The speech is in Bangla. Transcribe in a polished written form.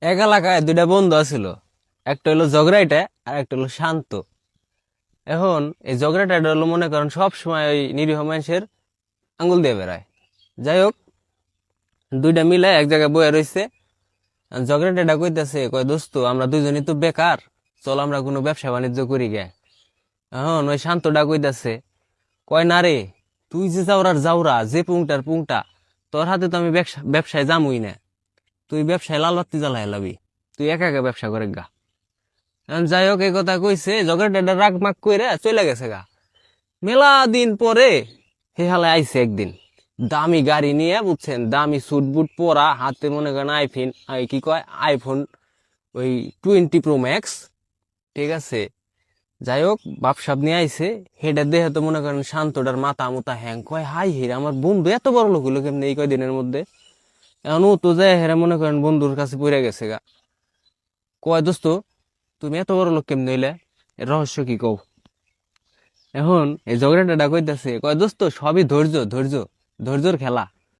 এক এলাকায় দুইটা বন্ধু আছিল। একটা হলো জগরাইটা আর একটা হলো শান্ত। এখন এই জগরাইটা হলো মনে করেন সব সময় ওই নিরীহ মানুষের আঙ্গুল দিয়ে বেড়ায়। যাই হোক, দুইটা মিলে এক জায়গায় বয়ে রইছে। জগরাইটা কইতাছে, কয় দোস্ত আমরা দুইজনই তো বেকার, চল আমরা কোনো ব্যবসা বাণিজ্য করি গে। এখন ওই শান্তটা কইতাছে, কয় না রে, তুই যে যাওরার যাওরা, যে পুংটার পুংটা, তোর হাতে তো আমি ব্যবসায় যামুই না। তুই ব্যবসায় লাল বাত্তি জ্বালাই লাবি, তুই একা একা ব্যবসা করে গা। এখন যাই হোক, এই কথা কইছে, জগরেটা রাগ মাগ কইরা চলে গেছে গা। মেলা দিন পরে হে হালে আইছে একদিন, দামি গাড়ি নিয়ে, বুঝছেন, দামি সুট বুট পরা, হাতে মনে করেন আইফোন, কি কয়, আইফোন ওই 20 Pro Max। ঠিক আছে, যাই হোক, বাপসাপ নিয়ে আইছে। হেডা দেখে তো মনে করেন শান্তটার মাথা মুতা হ্যাং, কয় হাই হিরে, আমার বন্ধু এত বড় লোক হইলো কেমনে এই কয়দিনের মধ্যে। এখন ও তো যায় হেরা মনে করেন বন্ধুর কাছে পড়ে গেছে গা। কয় দোস্ত, তুমি এত বড় লোক কেমনে হইলে, এর রহস্য কি কও। এখন এই ঝগড়াটা কইতাছে, কয় দোস্ত সবই ধৈর্য, ধৈর্যর খেলা।